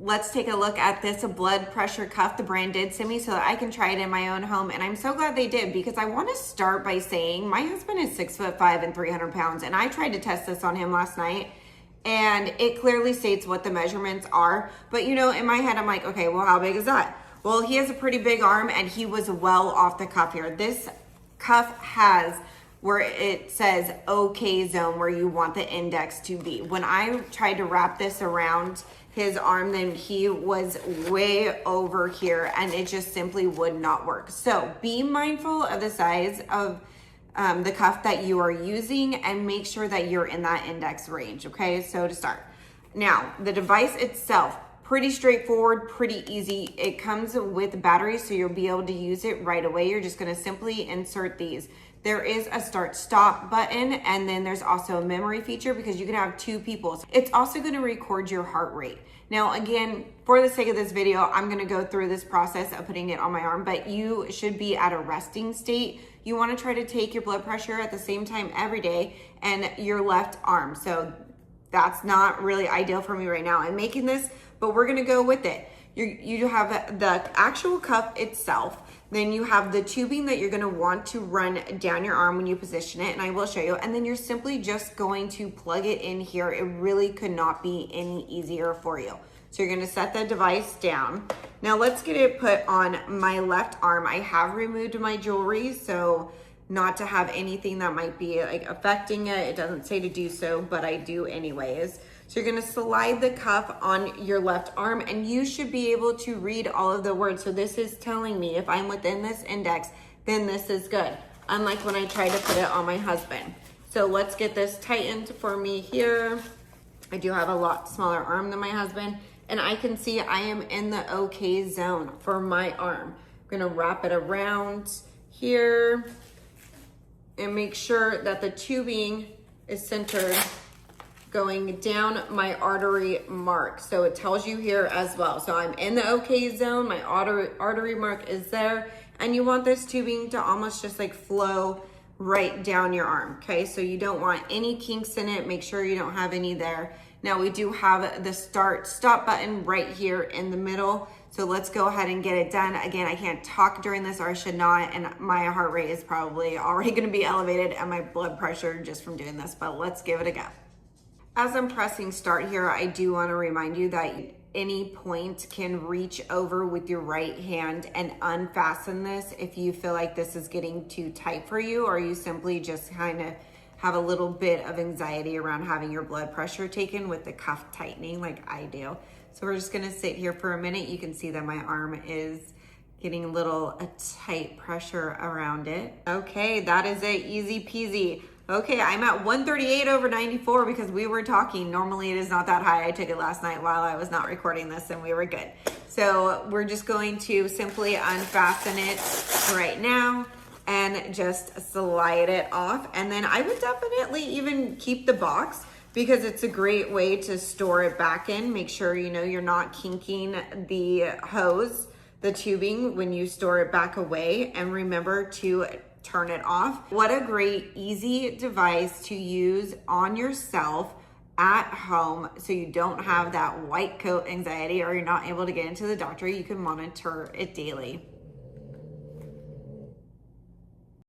let's take a look at this blood pressure cuff the brand did send me so that I can try it in my own home. And I'm so glad they did, because I want to start by saying my husband is 6'5" and 300 pounds. And I tried to test this on him last night, and it clearly states what the measurements are. But you know, in my head, I'm like, okay, well, how big is that? Well, he has a pretty big arm, and he was well off the cuff here. This cuff has where it says OK zone, where you want the index to be. When I tried to wrap this around his arm, then he was way over here, and it just simply would not work. So be mindful of the size of the cuff that you are using, and make sure that you're in that index range. Okay, so to start, now the device itself, pretty straightforward, pretty easy. It comes with batteries, so you'll be able to use it right away. You're just going to simply insert these. There is a start stop button, and then there's also a memory feature, because you can have 2 people. It's also going to record your heart rate. Now, again, for the sake of this video, I'm going to go through this process of putting it on my arm, but you should be at a resting state. You want to try to take your blood pressure at the same time every day, and your left arm. So that's not really ideal for me right now. I'm making this, but we're going to go with it. You have the actual cuff itself. Then you have the tubing that you're going to want to run down your arm when you position it, and I will show you. And then you're simply just going to plug it in here. It really could not be any easier for you. So you're going to set the device down. Now let's get it put on my left arm. I have removed my jewelry, so not to have anything that might be like affecting it. It doesn't say to do so, but I do anyways. So you're going to slide the cuff on your left arm, and you should be able to read all of the words. So this is telling me if I'm within this index, then this is good. Unlike when I tried to put it on my husband. So let's get this tightened for me here. I do have a lot smaller arm than my husband, and I can see I am in the OK zone for my arm. I'm going to wrap it around here and make sure that the tubing is centered going down my artery mark. So it tells you here as well. So I'm in the OK zone, my artery mark is there, and you want this tubing to almost just like flow right down your arm. Okay, so you don't want any kinks in it. Make sure you don't have any there. Now we do have the start stop button right here in the middle. So let's go ahead and get it done. Again, I can't talk during this, or I should not, and my heart rate is probably already gonna be elevated, and my blood pressure just from doing this, but let's give it a go. As I'm pressing start here, I do want to remind you that any point can reach over with your right hand and unfasten this if you feel like this is getting too tight for you, or you simply just kind of have a little bit of anxiety around having your blood pressure taken with the cuff tightening like I do. So we're just going to sit here for a minute. You can see that my arm is getting a tight pressure around it. Okay, that is it, easy peasy. Okay, I'm at 138/94 because we were talking. Normally it is not that high. I took it last night while I was not recording this, and we were good. So we're just going to simply unfasten it right now and just slide it off. And then I would definitely even keep the box, because it's a great way to store it back in. Make sure you know you're not kinking the hose, the tubing, when you store it back away, and remember to turn it off. What a great, easy device to use on yourself at home, so you don't have that white coat anxiety, or you're not able to get into the doctor. You can monitor it daily.